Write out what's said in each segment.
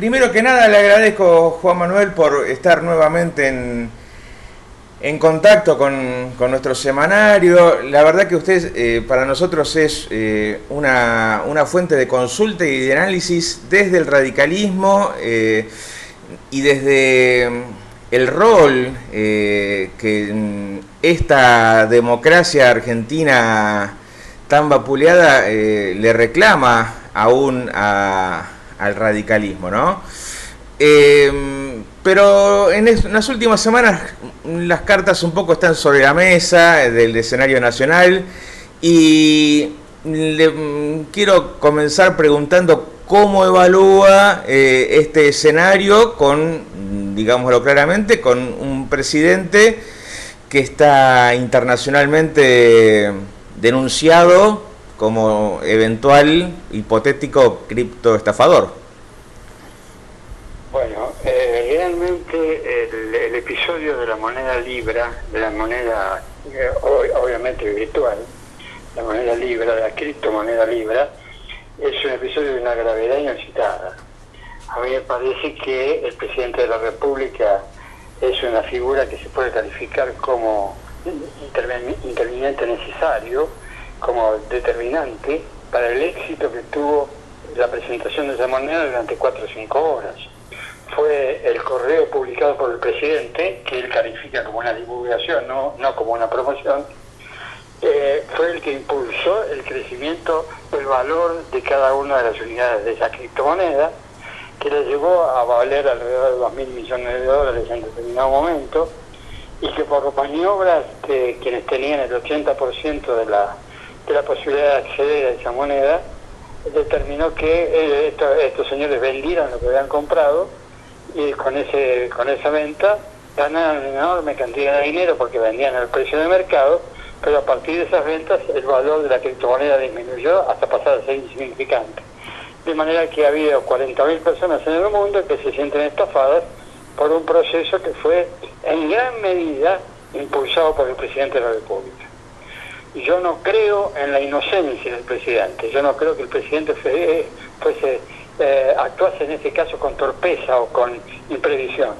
Primero que nada le agradezco, Juan Manuel, por estar nuevamente en contacto con nuestro semanario. La verdad que usted para nosotros es una fuente de consulta y de análisis desde el radicalismo y desde el rol que esta democracia argentina tan vapuleada le reclama aún al radicalismo, ¿no? Pero en las últimas semanas las cartas un poco están sobre la mesa del escenario nacional y quiero comenzar preguntando cómo evalúa este escenario con, digámoslo claramente, con un presidente que está internacionalmente denunciado como eventual hipotético criptoestafador. Bueno, realmente el episodio de la moneda Libra, de la moneda obviamente virtual, la moneda Libra, la criptomoneda Libra, es un episodio de una gravedad inusitada. A mí me parece que el presidente de la República es una figura que se puede calificar como interviniente necesario, como determinante para el éxito que tuvo la presentación de esa moneda durante 4 o 5 horas. Fue el correo publicado por el presidente, que él califica como una divulgación, no como una promoción, fue el que impulsó el crecimiento del valor de cada una de las unidades de esa criptomoneda, que le llevó a valer alrededor de $2.000 millones en determinado momento, y que por maniobras de quienes tenían el 80% de la posibilidad de acceder a esa moneda, determinó que estos señores vendieran lo que habían comprado, y con esa venta ganaron una enorme cantidad de dinero porque vendían al precio de mercado, pero a partir de esas ventas el valor de la criptomoneda disminuyó hasta pasar a ser insignificante. De manera que ha habido 40.000 personas en el mundo que se sienten estafadas por un proceso que fue en gran medida impulsado por el presidente de la República. Y yo no creo en la inocencia del presidente, yo no creo que el presidente actuase en este caso con torpeza o con imprevisión.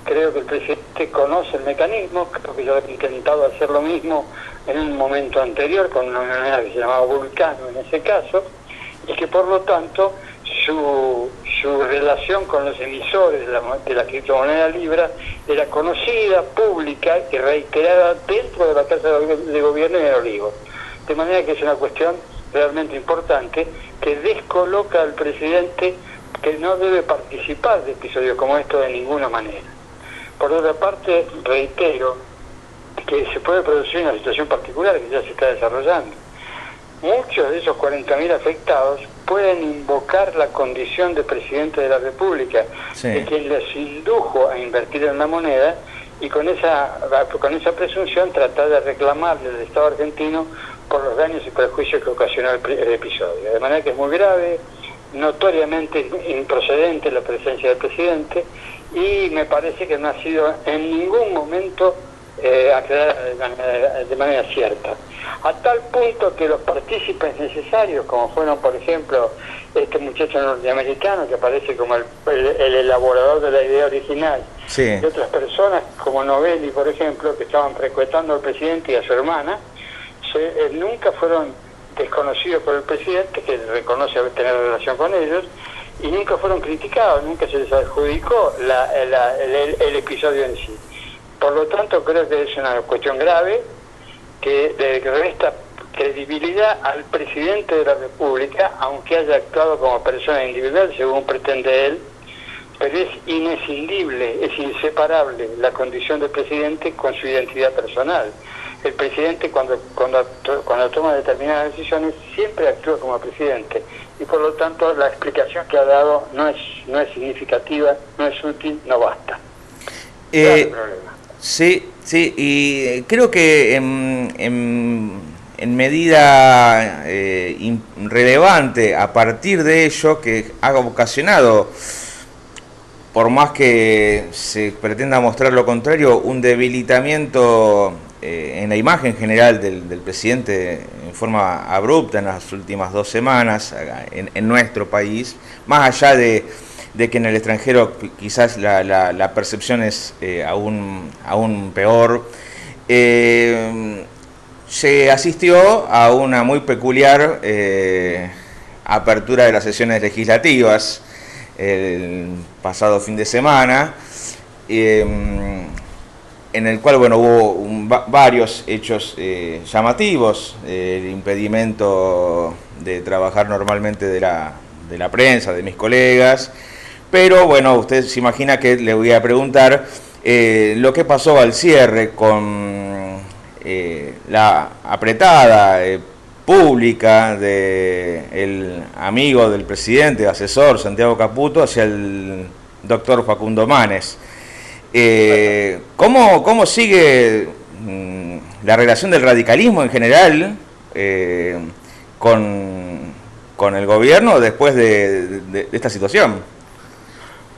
Creo que el presidente conoce el mecanismo, creo que yo he intentado hacer lo mismo en un momento anterior con una moneda que se llamaba Vulcano en ese caso, y que por lo tanto su relación con los emisores de la criptomoneda Libra era conocida, pública y reiterada dentro de la Casa de Gobierno y en el Olivo. De manera que es una cuestión realmente importante que descoloca al presidente, que no debe participar de episodios como estos de ninguna manera. Por otra parte, reitero que se puede producir una situación particular que ya se está desarrollando. Muchos de esos 40.000 afectados pueden invocar la condición de presidente de la República, sí, de quien les indujo a invertir en la moneda, y con esa presunción tratar de reclamarle al Estado argentino por los daños y perjuicios que ocasionó el episodio. De manera que es muy grave, notoriamente improcedente la presencia del presidente, y me parece que no ha sido en ningún momento aclarada de manera cierta. A tal punto que los partícipes necesarios, como fueron por ejemplo este muchacho norteamericano que aparece como el elaborador de la idea original, sí, y otras personas como Novelli, por ejemplo, que estaban frecuentando al presidente y a su hermana, nunca fueron desconocidos por el presidente, que reconoce tener relación con ellos, y nunca fueron criticados, nunca se les adjudicó el episodio en sí. Por lo tanto, creo que es una cuestión grave que resta credibilidad al presidente de la República, aunque haya actuado como persona individual, según pretende él, pero es inescindible, es inseparable la condición del presidente con su identidad personal. El presidente cuando toma determinadas decisiones siempre actúa como presidente, y por lo tanto la explicación que ha dado no es significativa, no es útil, no basta. Sí, y creo que en medida relevante a partir de ello, que ha ocasionado, por más que se pretenda mostrar lo contrario, un debilitamiento en la imagen general del presidente en forma abrupta en las últimas 2 semanas en nuestro país, más allá de de que en el extranjero quizás la percepción es aún peor. Se asistió a una muy peculiar apertura de las sesiones legislativas el pasado fin de semana, en el cual bueno, hubo varios hechos llamativos, el impedimento de trabajar normalmente de la prensa, de mis colegas, pero bueno, usted se imagina que le voy a preguntar lo que pasó al cierre con la apretada pública del amigo del presidente, asesor Santiago Caputo, hacia el doctor Facundo Manes. ¿Cómo sigue la relación del radicalismo en general con el gobierno después de esta situación?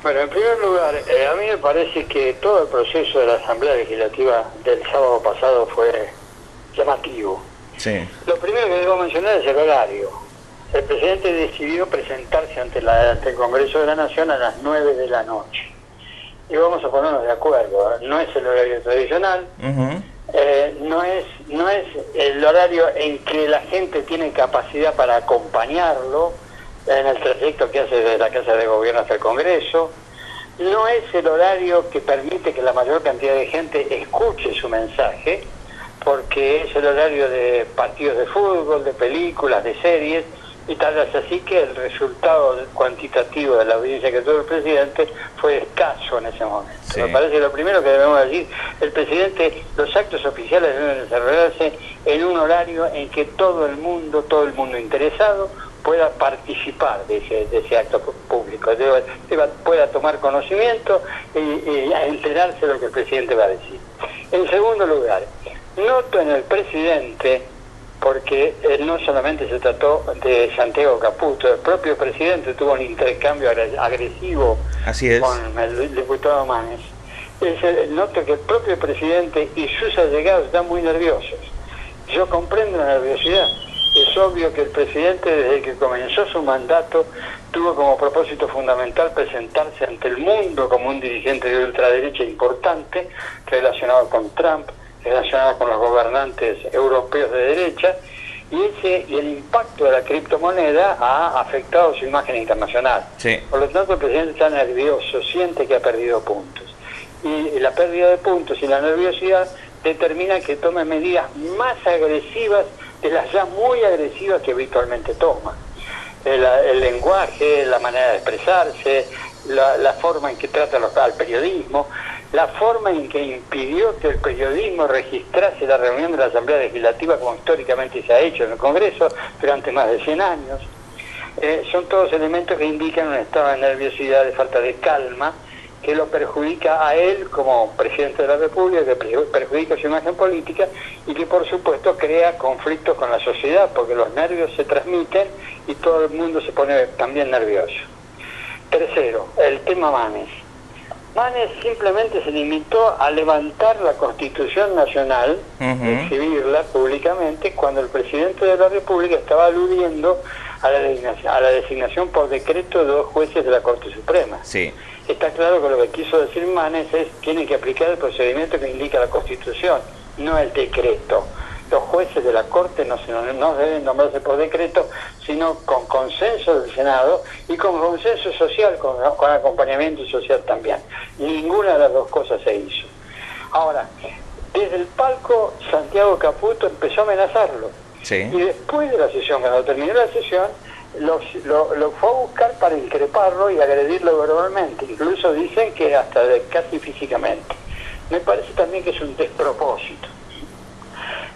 Bueno, en primer lugar, a mí me parece que todo el proceso de la Asamblea Legislativa del sábado pasado fue llamativo. Sí. Lo primero que debo mencionar es el horario. El presidente decidió presentarse ante el Congreso de la Nación a las 9 de la noche. Y vamos a ponernos de acuerdo, no es el horario tradicional, no es el horario en que la gente tiene capacidad para acompañarlo en el trayecto que hace desde la Casa de Gobierno hasta el Congreso, no es el horario que permite que la mayor cantidad de gente escuche su mensaje, porque es el horario de partidos de fútbol, de películas, de series, y tal vez así que el resultado cuantitativo de la audiencia que tuvo el presidente fue escaso en ese momento. Sí. Me parece lo primero que debemos decir, el presidente, los actos oficiales deben desarrollarse en un horario en que todo el mundo interesado pueda participar de ese acto público, pueda tomar conocimiento y enterarse de lo que el presidente va a decir. En segundo lugar, noto en el presidente, porque no solamente se trató de Santiago Caputo, el propio presidente tuvo un intercambio agresivo con el diputado Manes. Noto que el propio presidente y sus allegados están muy nerviosos. Yo comprendo la nerviosidad. Es obvio que el presidente, desde que comenzó su mandato, tuvo como propósito fundamental presentarse ante el mundo como un dirigente de ultraderecha importante, relacionado con Trump, relacionado con los gobernantes europeos de derecha, y el impacto de la criptomoneda ha afectado su imagen internacional. Sí. Por lo tanto, el presidente está nervioso, siente que ha perdido puntos. Y la pérdida de puntos y la nerviosidad determina que tome medidas más agresivas de las ya muy agresivas que habitualmente toma. El lenguaje, la manera de expresarse, la forma en que trata al periodismo, la forma en que impidió que el periodismo registrase la reunión de la Asamblea Legislativa como históricamente se ha hecho en el Congreso durante más de 100 años, son todos elementos que indican un estado de nerviosidad, de falta de calma, que lo perjudica a él como presidente de la República, que perjudica su imagen política y que por supuesto crea conflictos con la sociedad, porque los nervios se transmiten y todo el mundo se pone también nervioso. Tercero, el tema Manes. Manes simplemente se limitó a levantar la Constitución Nacional, exhibirla públicamente, cuando el presidente de la República estaba aludiendo a la designación por decreto de 2 jueces de la Corte Suprema. Sí. Está claro que lo que quiso decir Manes es que tienen que aplicar el procedimiento que indica la Constitución, no el decreto. Los jueces de la Corte no deben nombrarse por decreto, sino con consenso del Senado y con consenso social, con acompañamiento social también. Ninguna de las dos cosas se hizo. Ahora, desde el palco, Santiago Caputo empezó a amenazarlo. Sí. Y después de la sesión, cuando terminó la sesión, lo fue a buscar para increparlo y agredirlo verbalmente. Incluso dicen que hasta casi físicamente. Me parece también que es un despropósito.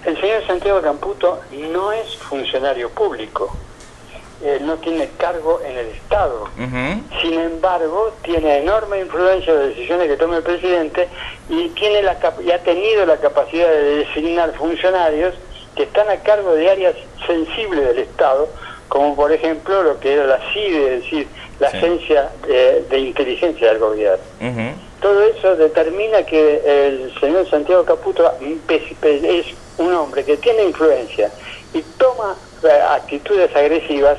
El señor Santiago Caputo no es funcionario público, no tiene cargo en el Estado. Sin embargo, tiene enorme influencia en las decisiones que toma el presidente y ha tenido la capacidad de designar funcionarios que están a cargo de áreas sensibles del Estado, como por ejemplo lo que era la CIDE, es decir, la Agencia de Inteligencia del Gobierno. Todo eso determina que el señor Santiago Caputo es un hombre que tiene influencia y toma actitudes agresivas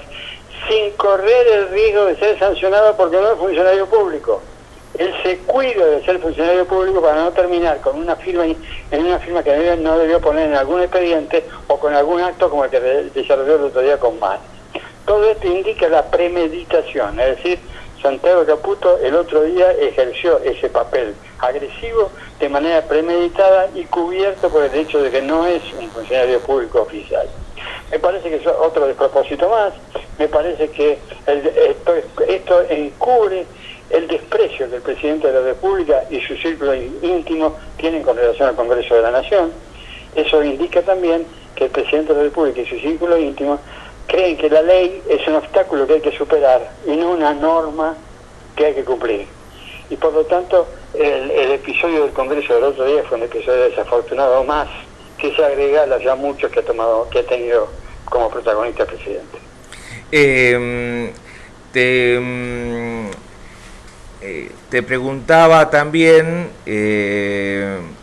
sin correr el riesgo de ser sancionado porque no es funcionario público. Él se cuida de ser funcionario público para no terminar con una firma en una firma que no debió poner en algún expediente o con algún acto como el que desarrolló el otro día con Manes. Todo esto indica la premeditación, es decir, Santiago Caputo el otro día ejerció ese papel agresivo de manera premeditada y cubierto por el hecho de que no es un funcionario público oficial. Me parece que es otro despropósito más, me parece que esto encubre el desprecio que el presidente de la República y su círculo íntimo tienen con relación al Congreso de la Nación. Eso indica también que el presidente de la República y su círculo íntimo creen que la ley es un obstáculo que hay que superar y no una norma que hay que cumplir. Y por lo tanto, el episodio del Congreso del otro día fue un episodio desafortunado más, que se agrega a los ya muchos que ha tenido como protagonista el presidente. Te preguntaba también,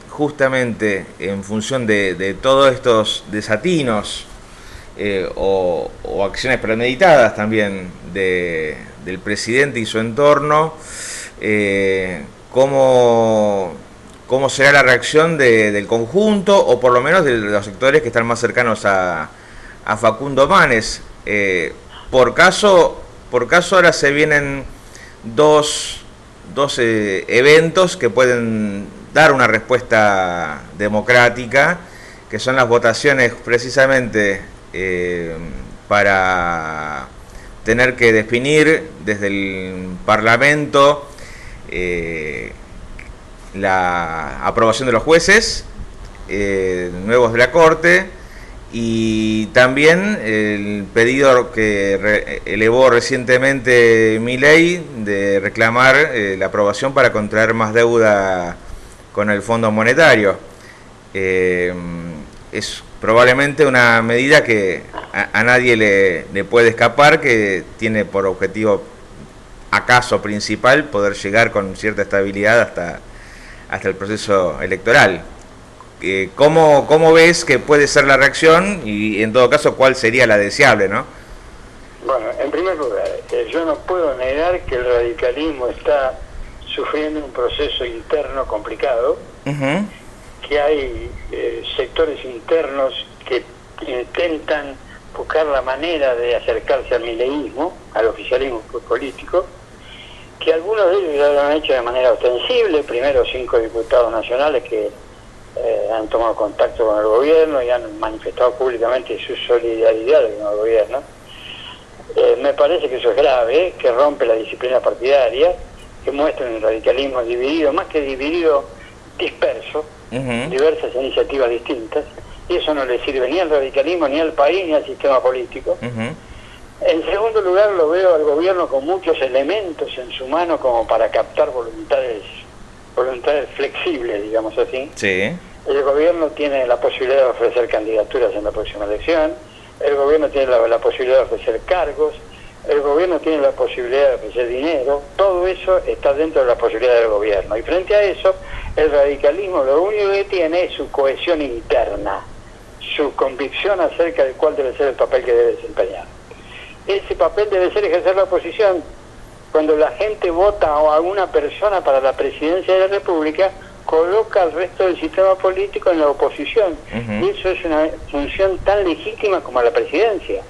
justamente en función de todos estos desatinos o acciones premeditadas también del presidente y su entorno, ¿cómo será la reacción del conjunto o por lo menos de los sectores que están más cercanos a Facundo Manes? Por caso ahora se vienen dos eventos que pueden dar una respuesta democrática, que son las votaciones precisamente para tener que definir desde el Parlamento la aprobación de los jueces nuevos de la Corte, y también el pedido que elevó recientemente Milei de reclamar la aprobación para contraer más deuda con el Fondo Monetario. Es probablemente una medida que a nadie le puede escapar, que tiene por objetivo, acaso principal, poder llegar con cierta estabilidad hasta el proceso electoral. ¿Cómo ves que puede ser la reacción y en todo caso cuál sería la deseable, no? Bueno, en primer lugar, yo no puedo negar que el radicalismo está sufriendo un proceso interno complicado, que hay sectores internos que intentan buscar la manera de acercarse al mileísmo, al oficialismo político, que algunos de ellos ya lo han hecho de manera ostensible, primero 5 diputados nacionales que han tomado contacto con el gobierno y han manifestado públicamente su solidaridad con el gobierno. Me parece que eso es grave, que rompe la disciplina partidaria, que muestra un radicalismo dividido, más que dividido, disperso, diversas iniciativas distintas, y eso no le sirve ni al radicalismo, ni al país, ni al sistema político. En segundo lugar, lo veo al gobierno con muchos elementos en su mano como para captar voluntades flexibles, digamos así. Sí. El gobierno tiene la posibilidad de ofrecer candidaturas en la próxima elección, el gobierno tiene la posibilidad de ofrecer cargos, el gobierno tiene la posibilidad de ofrecer dinero, todo eso está dentro de la posibilidad del gobierno. Y frente a eso, el radicalismo lo único que tiene es su cohesión interna, su convicción acerca de cuál debe ser el papel que debe desempeñar. Ese papel debe ser ejercer la oposición. Cuando la gente vota a alguna persona para la presidencia de la República, coloca al resto del sistema político en la oposición. Y eso es una función tan legítima como la presidencia.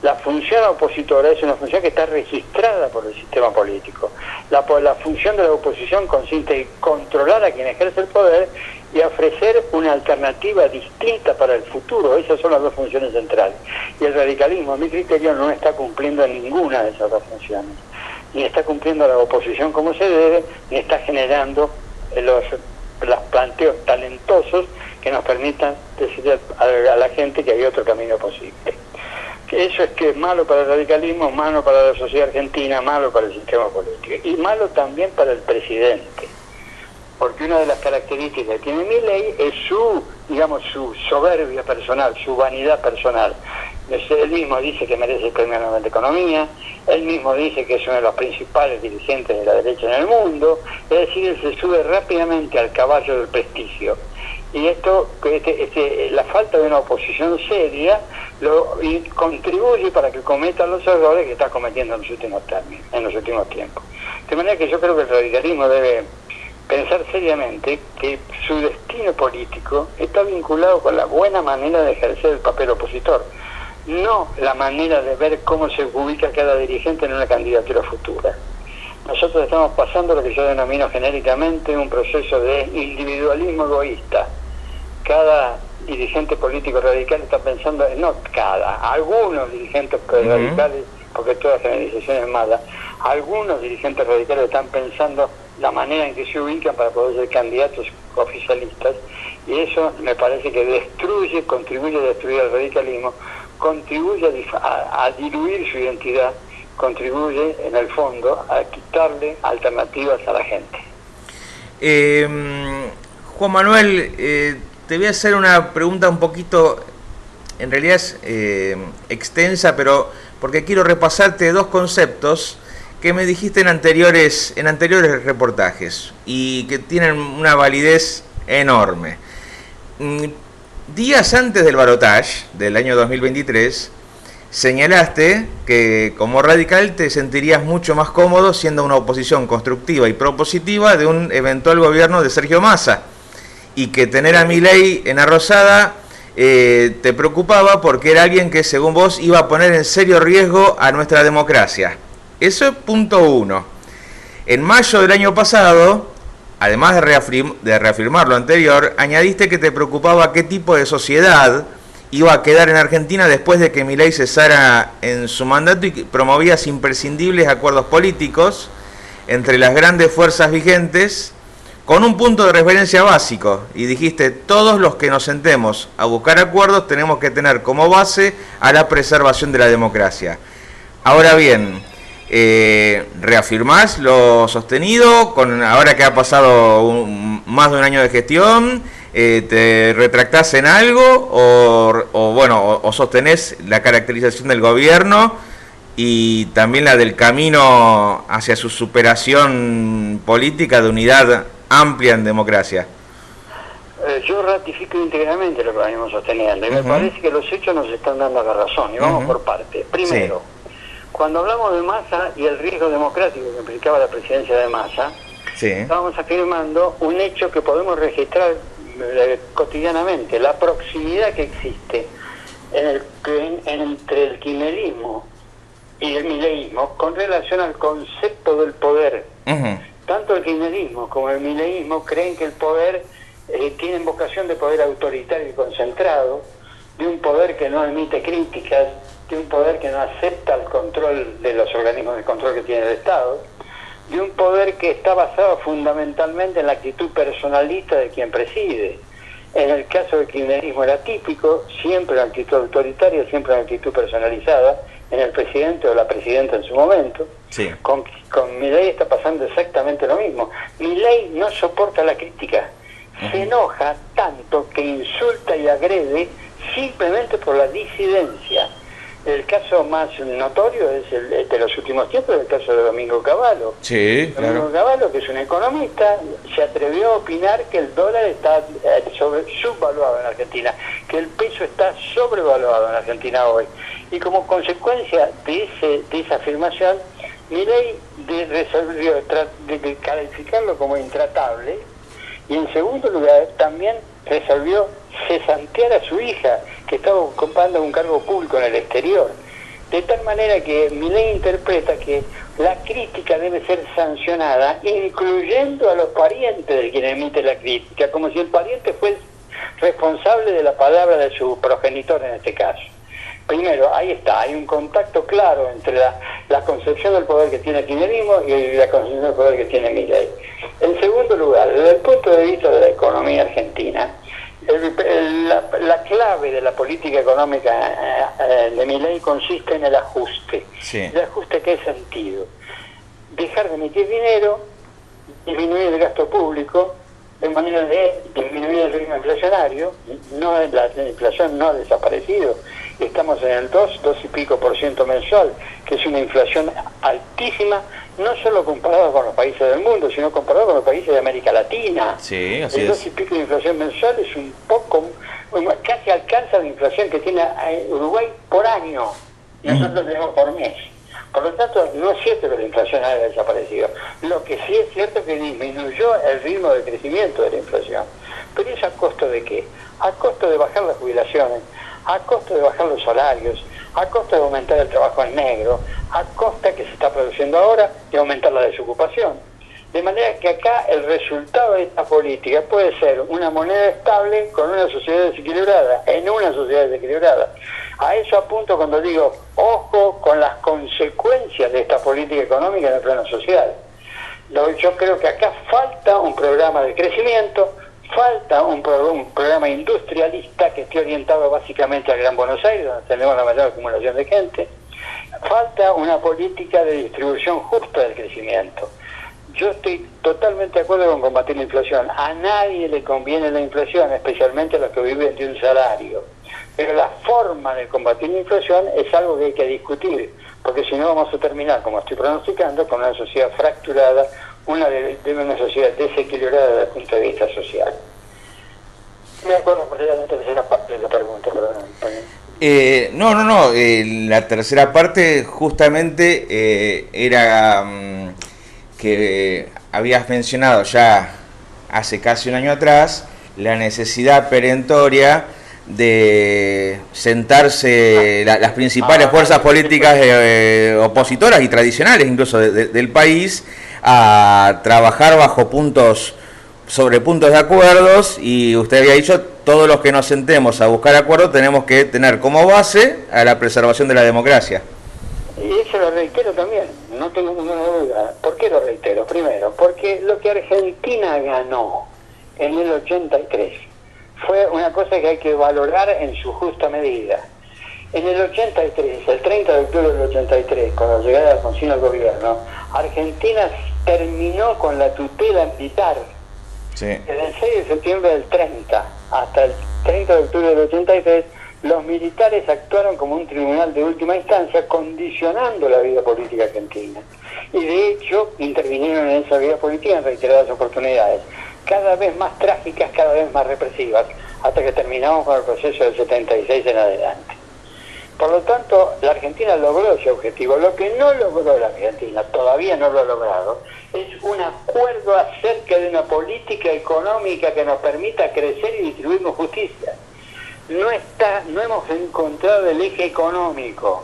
La función opositora es una función que está registrada por el sistema político. La función de la oposición consiste en controlar a quien ejerce el poder y ofrecer una alternativa distinta para el futuro. Esas son las dos funciones centrales. Y el radicalismo, a mi criterio, no está cumpliendo ninguna de esas dos funciones. Ni está cumpliendo la oposición como se debe, ni está generando los planteos talentosos que nos permitan decirle a la gente que hay otro camino posible. Eso es que es malo para el radicalismo, malo para la sociedad argentina, malo para el sistema político y malo también para el presidente, porque una de las características que tiene Milei es su soberbia personal, su vanidad personal. Él mismo dice que merece el Premio Nobel de Economía, él mismo dice que es uno de los principales dirigentes de la derecha en el mundo, es decir, él se sube rápidamente al caballo del prestigio y esto, la falta de una oposición seria y contribuye para que cometa los errores que está cometiendo en los últimos tiempos. De manera que yo creo que el radicalismo debe pensar seriamente que su destino político está vinculado con la buena manera de ejercer el papel opositor, no la manera de ver cómo se ubica cada dirigente en una candidatura futura. Nosotros estamos pasando lo que yo denomino genéricamente un proceso de individualismo egoísta. Cada dirigente político radical está pensando, algunos dirigentes radicales, porque toda generalización es mala, algunos dirigentes radicales están pensando la manera en que se ubican para poder ser candidatos oficialistas, y eso me parece que contribuye a destruir el radicalismo, contribuye a diluir su identidad, contribuye en el fondo a quitarle alternativas a la gente. Juan Manuel, te voy a hacer una pregunta un poquito, en realidad es extensa, pero porque quiero repasarte dos conceptos que me dijiste en anteriores reportajes y que tienen una validez enorme. Días antes del balotaje del año 2023, señalaste que como radical te sentirías mucho más cómodo siendo una oposición constructiva y propositiva de un eventual gobierno de Sergio Massa, y que tener a Milei en Arrosada te preocupaba porque era alguien que, según vos, iba a poner en serio riesgo a nuestra democracia. Eso es punto uno. En mayo del año pasado, además de reafirmar lo anterior, añadiste que te preocupaba qué tipo de sociedad iba a quedar en Argentina después de que Milei cesara en su mandato, y promovías imprescindibles acuerdos políticos entre las grandes fuerzas vigentes con un punto de referencia básico, y dijiste: todos los que nos sentemos a buscar acuerdos tenemos que tener como base a la preservación de la democracia. Ahora bien, ¿reafirmás lo sostenido ahora que ha pasado más de un año de gestión? ¿Te retractás en algo o sostenés la caracterización del gobierno y también la del camino hacia su superación política de unidad amplia en democracia? Yo ratifico íntegramente lo que venimos sosteniendo, y me parece que los hechos nos están dando la razón, y vamos por partes. Primero, cuando hablamos de Massa y el riesgo democrático que implicaba la presidencia de Massa, estábamos afirmando un hecho que podemos registrar cotidianamente: la proximidad que existe entre el kirchnerismo y el mileísmo con relación al concepto del poder. Tanto el kirchnerismo como el mileísmo creen que el poder tiene vocación de poder autoritario y concentrado, de un poder que no emite críticas, de un poder que no acepta el control de los organismos de control que tiene el Estado, de un poder que está basado fundamentalmente en la actitud personalista de quien preside. En el caso del kirchnerismo era típico, siempre la actitud autoritaria, siempre la actitud personalizada en el presidente o la presidenta en su momento. Con Milei está pasando exactamente lo mismo. Milei no soporta la crítica, se enoja tanto que insulta y agrede simplemente por la disidencia. El caso más notorio es el de los últimos tiempos, el caso de Domingo Cavallo. Domingo Cavallo, que es un economista, se atrevió a opinar que el dólar está subvaluado en Argentina, que el peso está sobrevaluado en Argentina hoy. Y como consecuencia de esa afirmación, Milei resolvió de calificarlo como intratable, y en segundo lugar también resolvió cesantear a su hija, que estaba ocupando un cargo público en el exterior, de tal manera que Milei interpreta que la crítica debe ser sancionada, incluyendo a los parientes de quien emite la crítica, como si el pariente fuese responsable de la palabra de su progenitor en este caso. Primero, ahí está, hay un contacto claro entre la concepción del poder que tiene el kirchnerismo y la concepción del poder que tiene Milei. En segundo lugar, desde el punto de vista de la economía argentina, la clave de la política económica de Milei consiste en el ajuste. ¿El ajuste qué sentido? Dejar de emitir dinero, disminuir el gasto público, de manera de disminuir el ritmo inflacionario. La inflación no ha desaparecido, estamos en el 2 y pico % mensual, que es una inflación altísima no solo comparado con los países del mundo, sino comparado con los países de América Latina. Sí, así el 2 es. y pico de inflación mensual es un poco, casi alcanza la inflación que tiene Uruguay por año, y nosotros tenemos por mes. Por lo tanto, no es cierto que la inflación haya desaparecido. Lo que sí es cierto es que disminuyó el ritmo de crecimiento de la inflación. ¿Pero eso a costo de qué? A costo de bajar las jubilaciones, a costo de bajar los salarios, a costo de aumentar el trabajo en negro, a costa que se está produciendo ahora de aumentar la desocupación. De manera que acá el resultado de esta política puede ser una moneda estable con una sociedad desequilibrada, en una sociedad desequilibrada. A eso apunto cuando digo, ojo con las consecuencias de esta política económica en el plano social. Yo creo que acá falta un programa de crecimiento, falta un programa industrialista que esté orientado básicamente al Gran Buenos Aires, donde tenemos la mayor acumulación de gente. Falta una política de distribución justa del crecimiento. Yo estoy totalmente de acuerdo con combatir la inflación. A nadie le conviene la inflación, especialmente a los que viven de un salario. Pero la forma de combatir la inflación es algo que hay que discutir, porque si no vamos a terminar, como estoy pronosticando, con una sociedad fracturada, una sociedad desequilibrada desde el punto de vista social. Me acuerdo por la tercera parte de la pregunta, perdón. No. La tercera parte justamente era que habías mencionado ya hace casi un año atrás la necesidad perentoria de sentarse las principales fuerzas políticas opositoras y tradicionales incluso del país a trabajar bajo puntos de acuerdos, y usted había dicho, todos los que nos sentemos a buscar acuerdos tenemos que tener como base a la preservación de la democracia. Y eso lo reitero también, no tengo ninguna duda. ¿Por qué lo reitero? Primero, porque lo que Argentina ganó en el 83 fue una cosa que hay que valorar en su justa medida. En el 83, el 30 de octubre del 83, con la llegada de Alfonsín al gobierno, Argentina terminó con la tutela militar. Sí. Desde el 6 de septiembre del 30 hasta el 30 de octubre del 83, los militares actuaron como un tribunal de última instancia, condicionando la vida política argentina. Y de hecho, intervinieron en esa vida política en reiteradas oportunidades, cada vez más trágicas, cada vez más represivas, hasta que terminamos con el proceso del 76 en adelante. Por lo tanto, la Argentina logró ese objetivo. Lo que no logró la Argentina, todavía no lo ha logrado, es un acuerdo acerca de una política económica que nos permita crecer y distribuir con justicia. No hemos encontrado el eje económico,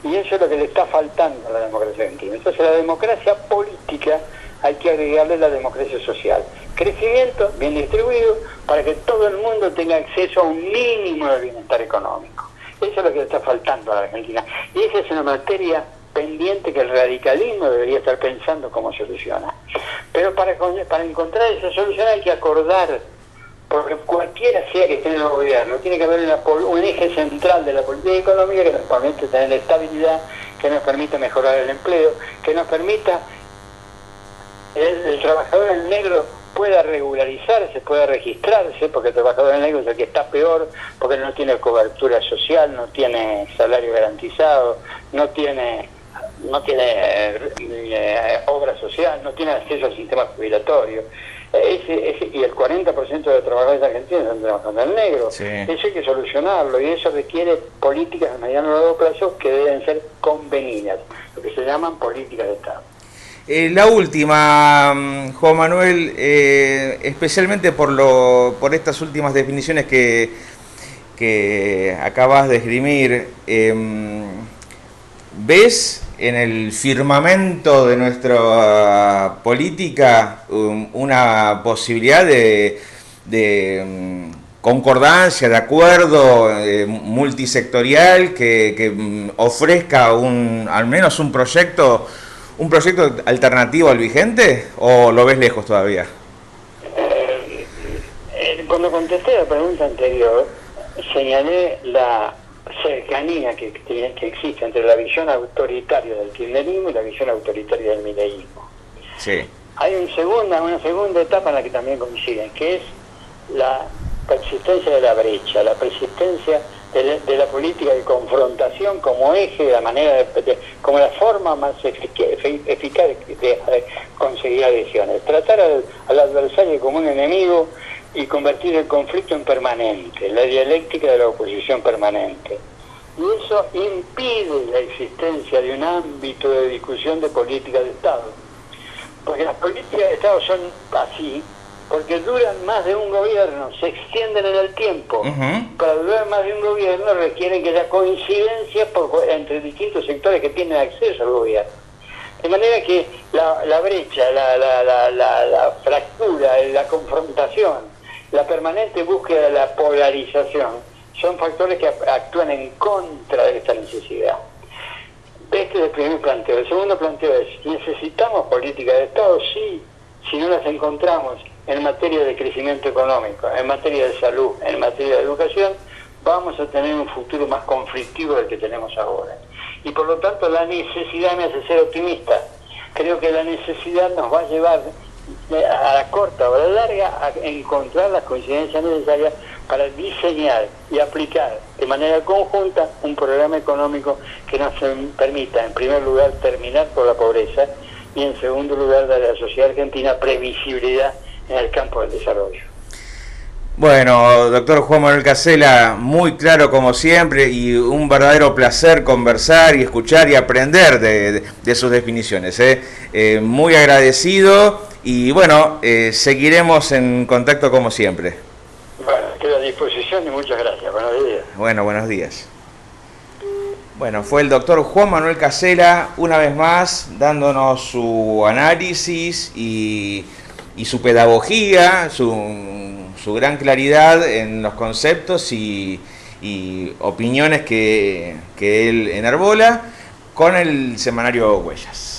y eso es lo que le está faltando a la democracia argentina. Entonces, a la democracia política hay que agregarle la democracia social. Crecimiento bien distribuido para que todo el mundo tenga acceso a un mínimo de bienestar económico. Eso es lo que le está faltando a la Argentina. Y esa es una materia pendiente que el radicalismo debería estar pensando cómo solucionar. Pero para encontrar esa solución hay que acordar, porque cualquiera sea que esté en el gobierno, tiene que haber un eje central de la política económica que nos permite tener estabilidad, que nos permita mejorar el empleo, que nos permita el trabajador en negro pueda regularizarse, pueda registrarse, porque el trabajador en negro es el que está peor, porque no tiene cobertura social, no tiene salario garantizado, no tiene obra social, no tiene acceso al sistema jubilatorio. Y el 40% de los trabajadores argentinos están trabajando en negro. Sí. Eso hay que solucionarlo, y eso requiere políticas de mediano y largo plazo que deben ser convenidas, lo que se llaman políticas de Estado. La última, Juan Manuel, especialmente por estas últimas definiciones que acabas de esgrimir, ¿ves en el firmamento de nuestra política una posibilidad de concordancia, de acuerdo multisectorial que ofrezca al menos un proyecto alternativo al vigente, o lo ves lejos todavía? Cuando contesté la pregunta anterior, señalé la cercanía que existe entre la visión autoritaria del kirchnerismo y la visión autoritaria del mileísmo. Sí. Hay una segunda etapa en la que también coinciden, que es la persistencia de la brecha, la persistencia de la política de confrontación como eje, de la manera como la forma más eficaz de conseguir adhesiones. Tratar al adversario como un enemigo y convertir el conflicto en permanente, la dialéctica de la oposición permanente. Y eso impide la existencia de un ámbito de discusión de política de Estado. Porque las políticas de Estado son así, porque duran más de un gobierno, se extienden en el tiempo. Para durar más de un gobierno requieren que haya coincidencia entre distintos sectores que tienen acceso al gobierno. De manera que la brecha, la fractura, la confrontación, la permanente búsqueda de la polarización, son factores que actúan en contra de esta necesidad. Este es el primer planteo. El segundo planteo es, ¿necesitamos políticas de Estado? Sí, si no las encontramos en materia de crecimiento económico, en materia de salud, en materia de educación, vamos a tener un futuro más conflictivo del que tenemos ahora. Y por lo tanto la necesidad me hace ser optimista. Creo que la necesidad nos va a llevar a la corta o a la larga a encontrar las coincidencias necesarias para diseñar y aplicar de manera conjunta un programa económico que nos permita, en primer lugar, terminar con la pobreza y, en segundo lugar, darle a la sociedad argentina previsibilidad en el campo del desarrollo. Bueno, doctor Juan Manuel Casela, muy claro como siempre y un verdadero placer conversar y escuchar y aprender de sus definiciones. Muy agradecido y bueno, seguiremos en contacto como siempre. Bueno, quedo a disposición y muchas gracias. Buenos días. Bueno, buenos días. Bueno, fue el doctor Juan Manuel Casela, una vez más, dándonos su análisis y su pedagogía, su gran claridad en los conceptos y opiniones que él enarbola con el semanario Huellas.